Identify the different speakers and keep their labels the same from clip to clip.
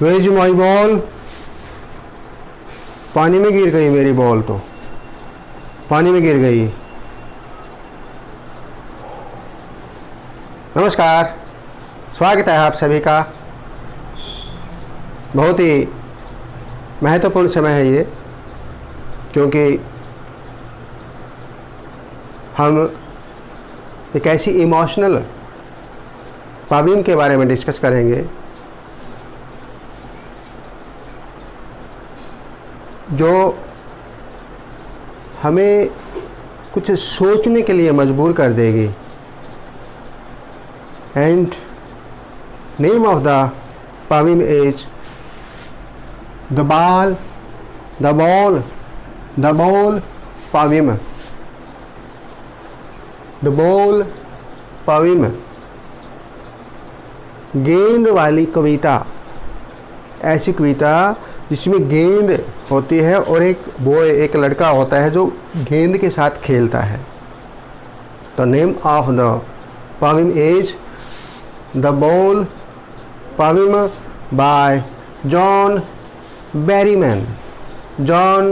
Speaker 1: Where is my ball? पानी में गिर गई मेरी बॉल, तो पानी में गिर गई। नमस्कार, स्वागत है आप सभी का। बहुत ही महत्वपूर्ण समय है ये, क्योंकि हम एक ऐसी इमोशनल प्रॉब्लम के बारे में डिस्कस करेंगे जो हमें कुछ सोचने के लिए मजबूर कर देगी। And name of the poem is the ball poem। The ball poem, गेंद वाली कविता, ऐसी कविता जिसमें गेंद होती है और एक लड़का होता है जो गेंद के साथ खेलता है। The name of the poem is The Ball Poem by John Berryman। John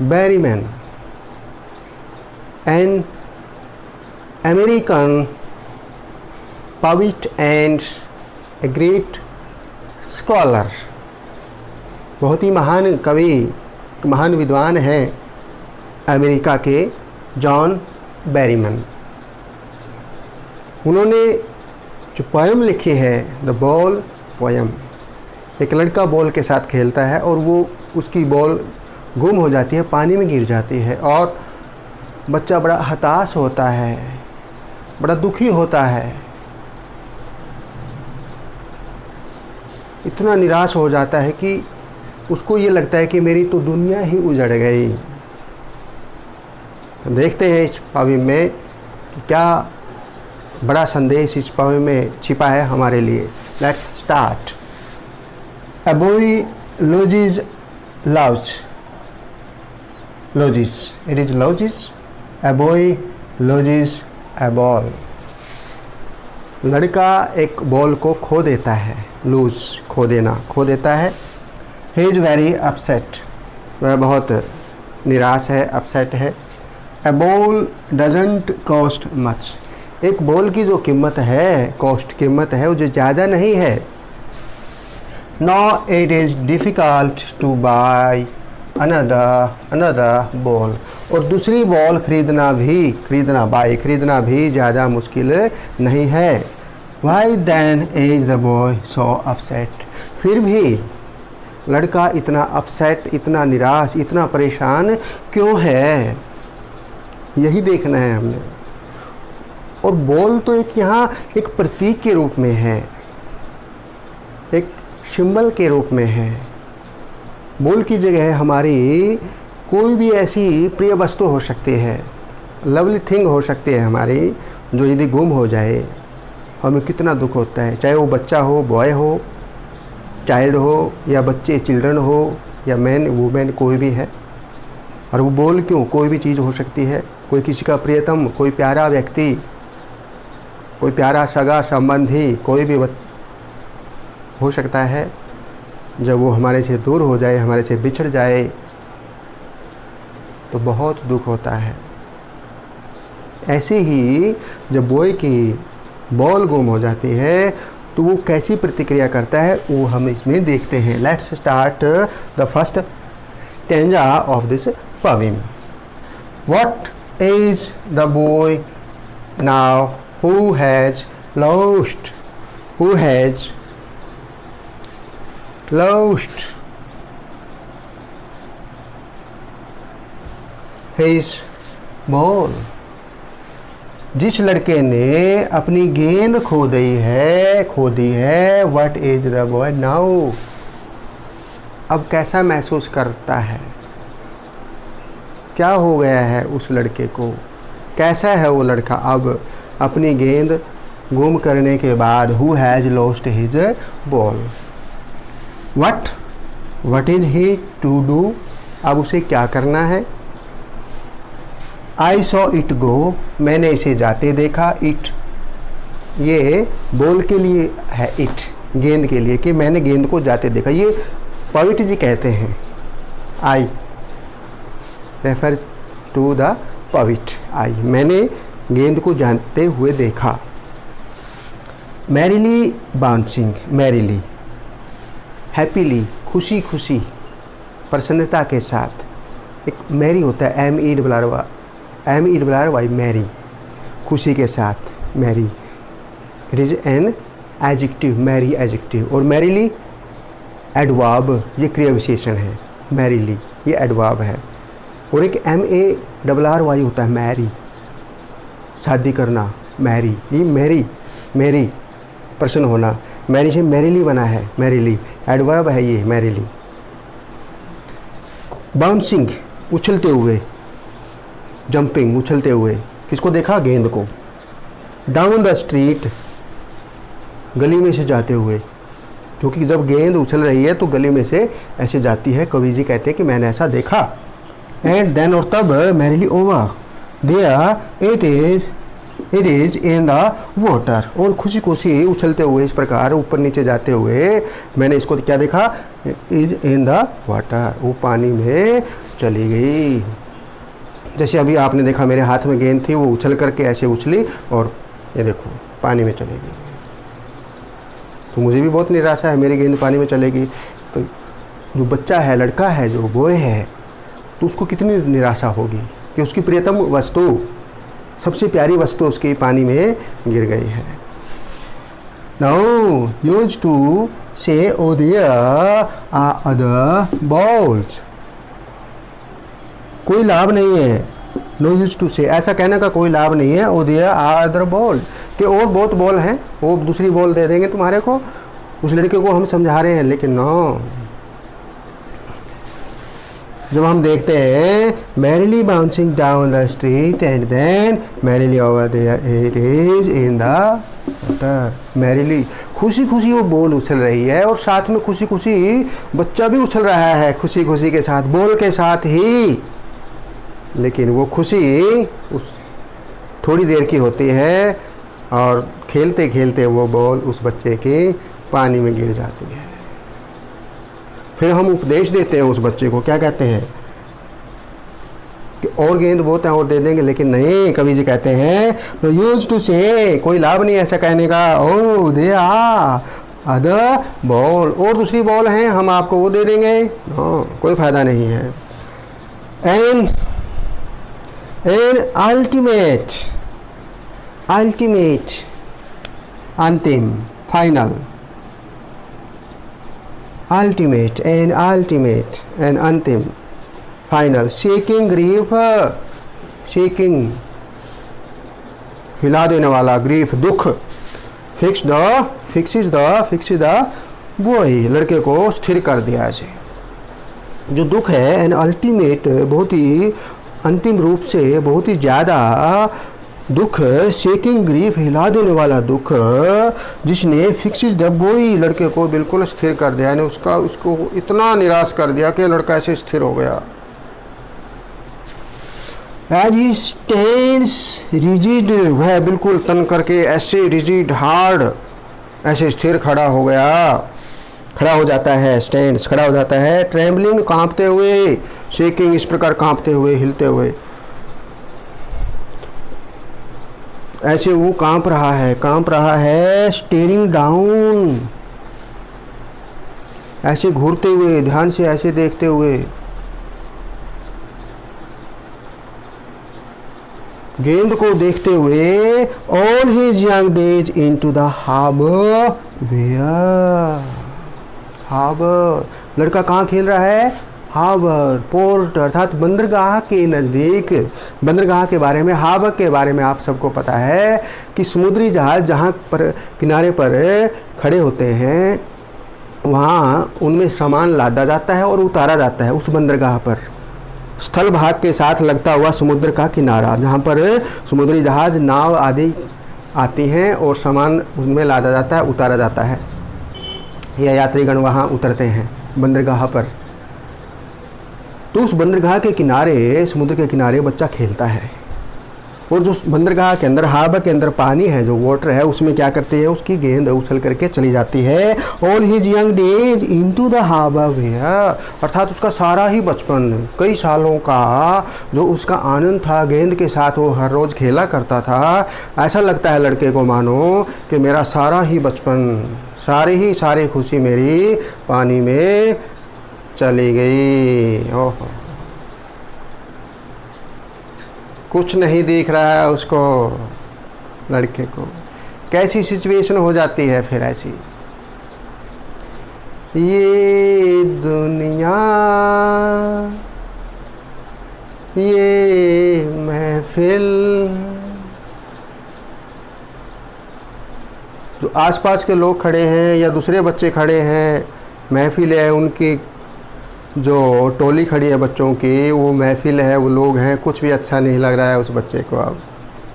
Speaker 1: Berryman, an American poet and a great scholar। बहुत ही महान कवि, महान विद्वान हैं अमेरिका के जॉन बेरीमन। उन्होंने जो पोएम लिखी है द बॉल पोएम, एक लड़का बॉल के साथ खेलता है और वो उसकी बॉल गुम हो जाती है, पानी में गिर जाती है और बच्चा बड़ा हताश होता है, बड़ा दुखी होता है, इतना निराश हो जाता है कि उसको ये लगता है कि मेरी तो दुनिया ही उजड़ गई। देखते हैं इस पोएम में कि क्या बड़ा संदेश इस पोएम में छिपा है हमारे लिए। Let's start. A boy loses loves loses it is loses a boy loses a ball। लड़का एक बॉल को खो देता है, लूज खो देना, खो देता है। he is very upset, वह बहुत निराश है, अपसेट है। a ball doesn't cost much, एक बॉल की जो कीमत है, कॉस्ट कीमत है, वो जो ज़्यादा नहीं है। Now it is difficult to buy another ball, और दूसरी बॉल खरीदना भी ज़्यादा मुश्किल नहीं है। Why then is the boy so upset? फिर भी लड़का इतना अपसेट, इतना निराश, इतना परेशान क्यों है, यही देखना है हमने। और बॉल तो यहाँ एक प्रतीक के रूप में है, एक सिंबल के रूप में है। बॉल की जगह हमारी कोई भी ऐसी प्रिय वस्तु हो सकती है, लवली थिंग हो सकती है हमारी, जो यदि गुम हो जाए हमें कितना दुख होता है। चाहे वो बच्चा हो, बॉय हो, चाइल्ड हो, या बच्चे चिल्ड्रन हो, या मैन वुमेन, कोई भी है। और वो बॉल क्यों, कोई भी चीज़ हो सकती है, कोई किसी का प्रियतम, कोई प्यारा व्यक्ति, कोई प्यारा सगा संबंधी, कोई भी हो सकता है। जब वो हमारे से दूर हो जाए, हमारे से बिछड़ जाए, तो बहुत दुख होता है। ऐसे ही जब बॉय की बॉल गुम हो जाती है तो वो कैसी प्रतिक्रिया करता है, वो हम इसमें देखते हैं। Let's start the first stanza of this poem. What is the boy now who has lost his ball। जिस लड़के ने अपनी गेंद खो दी है, what is the boy now, अब कैसा महसूस करता है, क्या हो गया है उस लड़के को, कैसा है वो लड़का अब अपनी गेंद गुम करने के बाद। Who has lost his ball? What is he to do? अब उसे क्या करना है। I saw it go, मैंने इसे जाते देखा। It, ये बॉल के लिए है, it गेंद के लिए कि मैंने गेंद को जाते देखा। ये पोएट जी कहते हैं, I refer to the poet, I मैंने गेंद को जाते हुए देखा। मैरीली बाउंसिंग, मैरीली, हैप्पीली, खुशी खुशी, प्रसन्नता के साथ। एक मैरी होता है, ME मैरी, खुशी के साथ, merry. It is an adjective, merry adjective. और मैरीली एडवर्ब, ये क्रिया विशेषण है। मैरीली ये एडवर्ब है। और एक MARRY होता है, मैरी, शादी करना, मैरी। ये मैरी प्रसन्न होना, मैरी से मैरीली बना है, मैरीली एडवर्ब है ये, मैरीली। बाउंसिंग, उछलते हुए, जंपिंग, उछलते हुए। किसको देखा? गेंद को। डाउन द स्ट्रीट, गली में से जाते हुए, क्योंकि जब गेंद उछल रही है तो गली में से ऐसे जाती है। कवि जी कहते हैं कि मैंने ऐसा देखा। एंड देन, और तब, merrily over there it is in the water, और खुशी खुशी उछलते हुए, इस प्रकार ऊपर नीचे जाते हुए मैंने इसको क्या देखा? इज इन द वाटर, वो पानी में चली गई। जैसे अभी आपने देखा मेरे हाथ में गेंद थी, वो उछल करके ऐसे उछली और ये देखो पानी में चली गई। तो मुझे भी बहुत निराशा है, मेरी गेंद पानी में चलेगी। तो जो बच्चा है, लड़का है, जो बॉय है, तो उसको कितनी निराशा होगी कि उसकी प्रियतम वस्तु, सबसे प्यारी वस्तु उसकी पानी में गिर गई है। नाउ यूज टू से oh there are other balls, कोई लाभ नहीं है। नो यूज टू से, ऐसा कहने का कोई लाभ नहीं है। Oh there are other ball, कि और बहुत बॉल हैं, वो दूसरी बॉल दे देंगे तुम्हारे को। उस लड़के को हम समझा रहे हैं, लेकिन नो, जब हम देखते हैं merrily bouncing down the street and then merrily over there it is in the water. Merrily खुशी खुशी वो बॉल उछल रही है और साथ में खुशी खुशी बच्चा भी उछल रहा है, खुशी खुशी के साथ, बॉल के साथ ही। लेकिन वो खुशी उस थोड़ी देर की होती है और खेलते खेलते वो बॉल उस बच्चे के पानी में गिर जाती है। फिर हम उपदेश देते हैं उस बच्चे को, क्या कहते हैं कि और गेंद बहुत है और दे देंगे, लेकिन नहीं, कवि जी कहते हैं नो यूज टू से, कोई लाभ नहीं ऐसा कहने का। ओ दे अदर बॉल, और दूसरी बॉल हैं, हम आपको वो दे देंगे, नो, कोई फायदा नहीं है। एंड अल्टीमेट, अंतिम, फाइनल, ultimate and अंतिम, फाइनल। शेकिंग ग्रीफ, शेकिंग हिला देने वाला, ग्रीफ दुख। फिक्स द बॉय, लड़के को स्थिर कर दिया ऐसे। जो दुख है एंड अल्टीमेट, बहुत ही अंतिम रूप से, बहुत ही ज़्यादा दुख, शेकिंग ग्रीफ, हिला देने वाला दुख, जिसने फिक्सिस द बॉय, लड़के को बिल्कुल स्थिर कर दिया, यानी उसको इतना निराश कर दिया कि लड़का ऐसे स्थिर हो गया। एज ही स्टैंड्स रिजिड, वह बिल्कुल तन करके ऐसे रिजिड, हार्ड, ऐसे स्थिर खड़ा हो जाता है। स्टैंड्स, खड़ा हो जाता है। ट्रेम्बलिंग, कांपते हुए। शेकिंग, इस प्रकार कांपते हुए, हिलते हुए, ऐसे वो कांप रहा है। स्टेरिंग डाउन, ऐसे घूरते हुए, ध्यान से ऐसे देखते हुए, गेंद को देखते हुए। All his young days into the harbour where, harbour, लड़का कहाँ खेल रहा है? हार्बर, पोर्ट, अर्थात बंदरगाह के नज़दीक। बंदरगाह के बारे में, हार्बर के बारे में आप सबको पता है कि समुद्री जहाज़ जहाँ पर किनारे पर खड़े होते हैं, वहाँ उनमें सामान लादा जाता है और उतारा जाता है उस बंदरगाह पर। स्थल भाग के साथ लगता हुआ समुद्र का किनारा, जहाँ पर समुद्री जहाज़, नाव आदि आती हैं और सामान उनमें लादा जाता है, उतारा जाता है, या यात्रीगण वहाँ उतरते हैं बंदरगाह पर। तो उस बंदरगाह के किनारे, समुद्र के किनारे बच्चा खेलता है। और जो बंदरगाह के अंदर, हार्बर के अंदर पानी है, जो वाटर है, उसमें क्या करते हैं, उसकी गेंद उछल करके चली जाती है। All his young days into the harbour where, अर्थात उसका सारा ही बचपन, कई सालों का जो उसका आनंद था, गेंद के साथ वो हर रोज़ खेला करता था। ऐसा लगता है लड़के को मानो कि मेरा सारा ही बचपन, सारी खुशी मेरी पानी में चली गई। ओह, कुछ नहीं दिख रहा है उसको, लड़के को। कैसी सिचुएशन हो जाती है फिर ऐसी, ये दुनिया, ये महफिल, जो आसपास के लोग खड़े हैं या दूसरे बच्चे खड़े हैं, महफिल है, उनकी जो टोली खड़ी है बच्चों की, वो महफिल है, वो लोग हैं, कुछ भी अच्छा नहीं लग रहा है उस बच्चे को। अब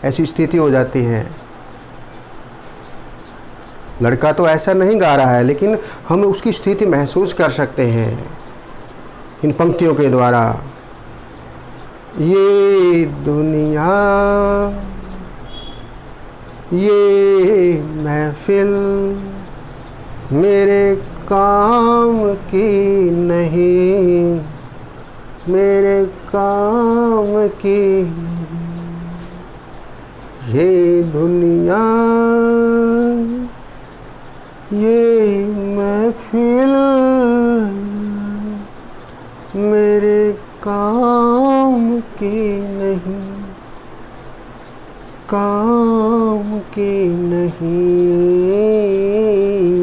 Speaker 1: ऐसी स्थिति हो जाती है। लड़का तो ऐसा नहीं गा रहा है, लेकिन हम उसकी स्थिति महसूस कर सकते हैं इन पंक्तियों के द्वारा। ये दुनिया, ये महफिल मेरे काम की नहीं, मेरे काम की नहीं। ये दुनिया, ये महफिल मेरे काम की नहीं, काम की नहीं।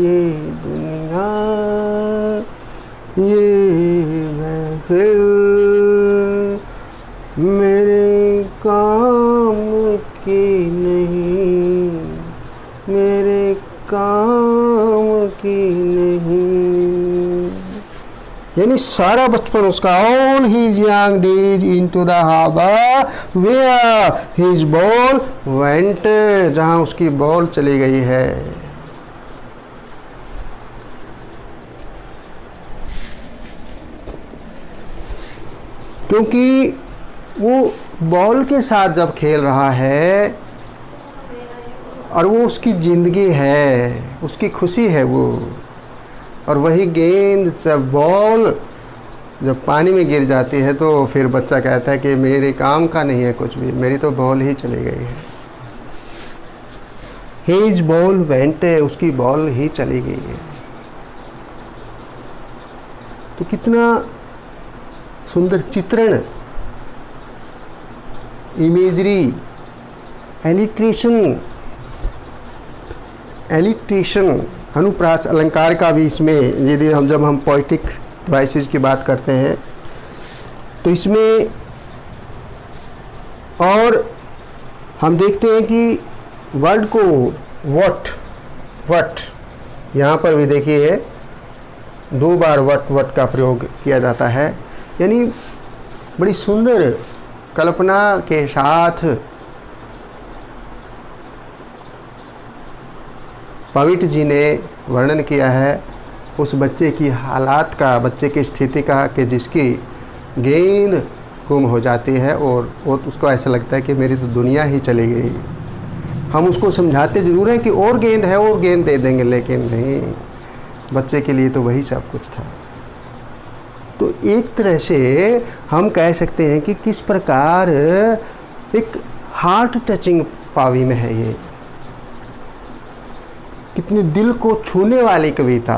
Speaker 1: ये दुनिया, ये महफिल मेरे काम की नहीं, मेरे काम की नहीं। यानी सारा बचपन उसका, all his young days into the harbour where his ball went, जहां उसकी बॉल चली गई है। क्योंकि वो बॉल के साथ जब खेल रहा है और वो उसकी ज़िंदगी है, उसकी खुशी है वो, और वही गेंद जब बॉल जब पानी में गिर जाती है तो फिर बच्चा कहता है कि मेरे काम का नहीं है कुछ भी, मेरी तो बॉल ही चली गई है। हिज बॉल वेंट, उसकी बॉल ही चली गई है। तो कितना सुंदर चित्रण, इमेजरी, एलिट्रेशन, अनुप्रास अलंकार का भी इसमें, यदि जब हम पोइटिक डिवाइसेस की बात करते हैं तो इसमें और हम देखते हैं कि वर्ड को वट यहाँ पर भी देखिए 2 बार वट का प्रयोग किया जाता है। यानी बड़ी सुंदर कल्पना के साथ पवित्र जी ने वर्णन किया है उस बच्चे की हालात का, बच्चे की स्थिति का, कि जिसकी गेंद गुम हो जाती है और वो उसको ऐसा लगता है कि मेरी तो दुनिया ही चली गई। हम उसको समझाते ज़रूर हैं कि और गेंद है, और गेंद दे देंगे, लेकिन नहीं, बच्चे के लिए तो वही सब कुछ था। तो एक तरह से हम कह सकते हैं कि किस प्रकार एक हार्ट टचिंग पावी में है ये, कितनी दिल को छूने वाली कविता,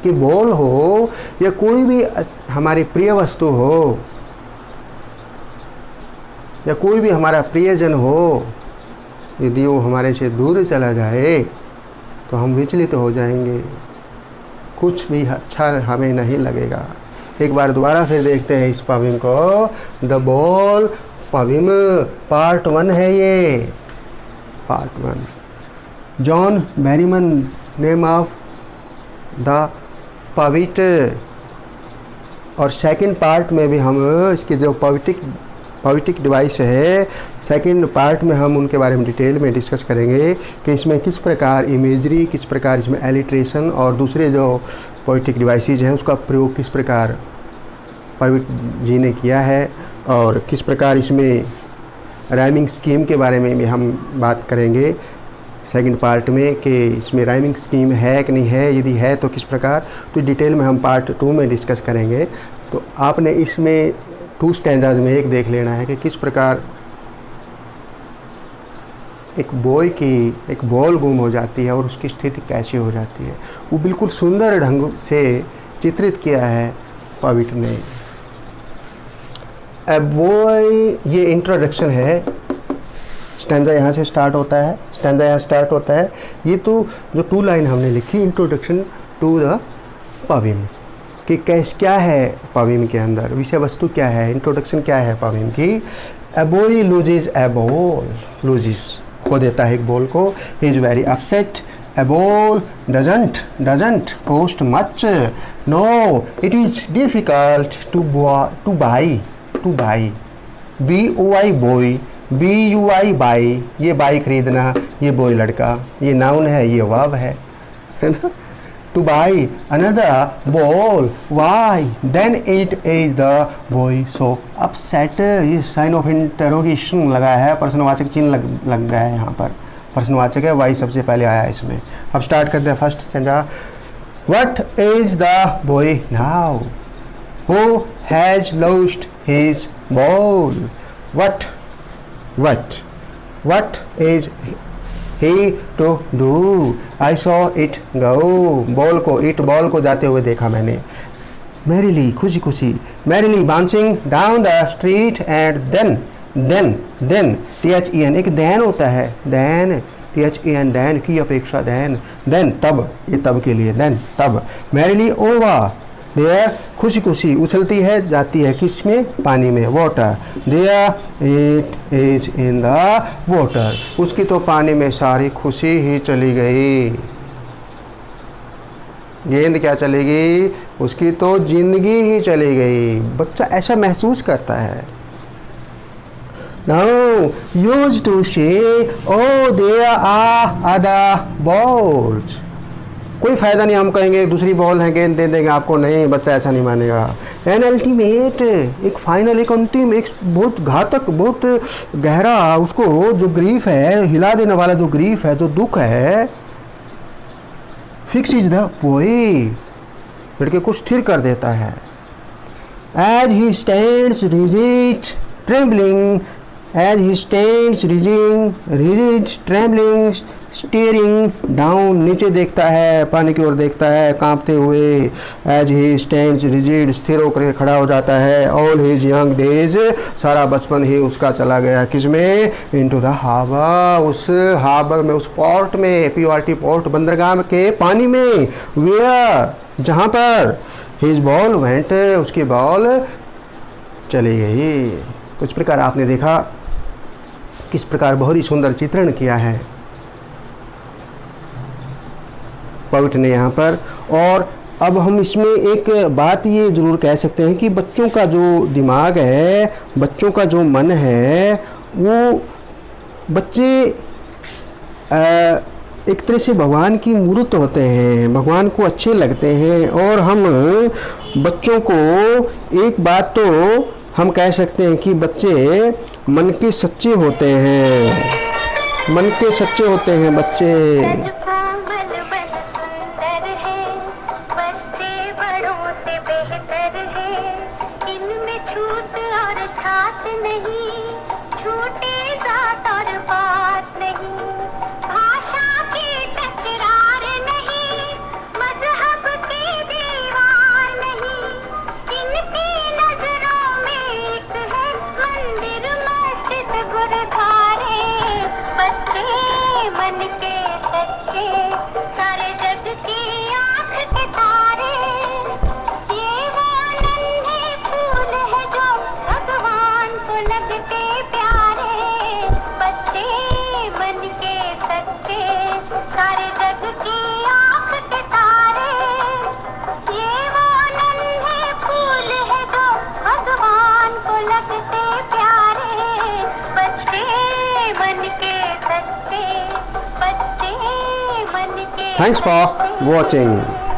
Speaker 1: कि बॉल हो या कोई भी हमारी प्रिय वस्तु हो या कोई भी हमारा प्रियजन हो, यदि वो हमारे से दूर चला जाए तो हम विचलित हो जाएंगे, कुछ भी अच्छा हमें नहीं लगेगा। एक बार दोबारा फिर देखते हैं इस पोएम को। द बॉल पोएम पार्ट 1 है ये, part 1। John Berryman, name of the poet. और सेकंड पार्ट में भी हम इसके जो पोएटिक डिवाइस है, सेकंड पार्ट में हम उनके बारे में डिटेल में डिस्कस करेंगे कि इसमें किस प्रकार इमेजरी, किस प्रकार इसमें एलिट्रेशन और दूसरे जो पोएटिक डिवाइसेज हैं उसका प्रयोग किस प्रकार पोएट जी ने किया है, और किस प्रकार इसमें राइमिंग स्कीम के बारे में भी हम बात करेंगे सेकंड पार्ट में कि इसमें राइमिंग स्कीम है कि नहीं है, यदि है तो किस प्रकार, तो डिटेल में हम पार्ट 2 में डिस्कस करेंगे। तो आपने इसमें 2 स्टैंजाज में एक देख लेना है कि किस प्रकार एक बॉल गुम हो जाती है और उसकी स्थिति कैसे हो जाती है, वो बिल्कुल सुंदर ढंग से चित्रित किया है पॉविट ने। ए बॉय, ये इंट्रोडक्शन है, स्टैंजा यहाँ से स्टार्ट होता है, स्टैंजा यहाँ स्टार्ट होता है। ये तो जो 2 लाइन हमने लिखी, इंट्रोडक्शन टू द पोएम, कि क्या है पोएम के अंदर, विषय वस्तु क्या है, इंट्रोडक्शन क्या है पोएम की। A boy loses a ball, loses खो देता है एक बॉल को, he is very upset, a ball doesn't cost much, no it is difficult to buy, BOY boy, BUY buy, ये बाई खरीदना, ये बॉय लड़का, ये नाउन है, ये वर्ब है ना। To buy another ball, why then it is the boy so upset, ये साइन ऑफ इंटरोगेशन लगा है, प्रश्नवाचक चिन्ह लग गया है यहाँ पर, प्रश्नवाचक है, वाई सबसे पहले आया है इसमें। अब स्टार्ट करते हैं first stanza. What is the boy now, who has lost his ball, what is he to do, I saw it go, ball को जाते हुए देखा मैंने। merrily खुशी merrily bouncing down the street, and then THEN एक then होता है, THEN then की अपेक्षा then तब, ये तब के लिए then तब। merrily over there खुशी उछलती है जाती है किसमें, पानी में, water there it is in the water, उसकी तो पानी में सारी खुशी ही चली गई। गेंद क्या चलेगी, उसकी तो जिंदगी ही चली गई। बच्चा ऐसा महसूस करता है। Now used to say oh there are other balls, कोई फ़ायदा नहीं, हम कहेंगे दूसरी बॉल है, गेंद दे देंगे आपको, नहीं, बच्चा ऐसा नहीं मानेगा। एन अल्टीमेट, एक फाइनल, एक अंतिम, एक बहुत घातक, बहुत गहरा, उसको जो ग्रीफ है, हिला देने वाला जो ग्रीफ है, जो दुख है, फिक्स इज द बॉय, लड़के को स्थिर कर देता है। As he stands rigid trembling, trembling staring down, नीचे देखता है, पानी की ओर देखता है कांपते हुए। एज ही स्टैंड्स रिजिड, स्थिर होकर खड़ा हो जाता है। ऑल हिज यंग डेज, सारा बचपन ही उसका चला गया किसमें, इनटू द हार्बर, उस हार्बर में, उस पोर्ट में, PORT पोर्ट, बंदरगाह के पानी में। वेयर, जहाँ पर हिज बॉल वेंट, उसकी बॉल चली गई। तो इस प्रकार आपने देखा किस प्रकार बहुत ही सुंदर चित्रण किया है पोएट ने यहाँ पर। और अब हम इसमें एक बात ये ज़रूर कह सकते हैं कि बच्चों का जो दिमाग है, बच्चों का जो मन है, वो बच्चे एक तरह से भगवान की मूर्त होते हैं, भगवान को अच्छे लगते हैं। और हम बच्चों को एक बात तो हम कह सकते हैं कि बच्चे मन के सच्चे होते हैं, मन के सच्चे होते हैं बच्चे। Thanks for watching.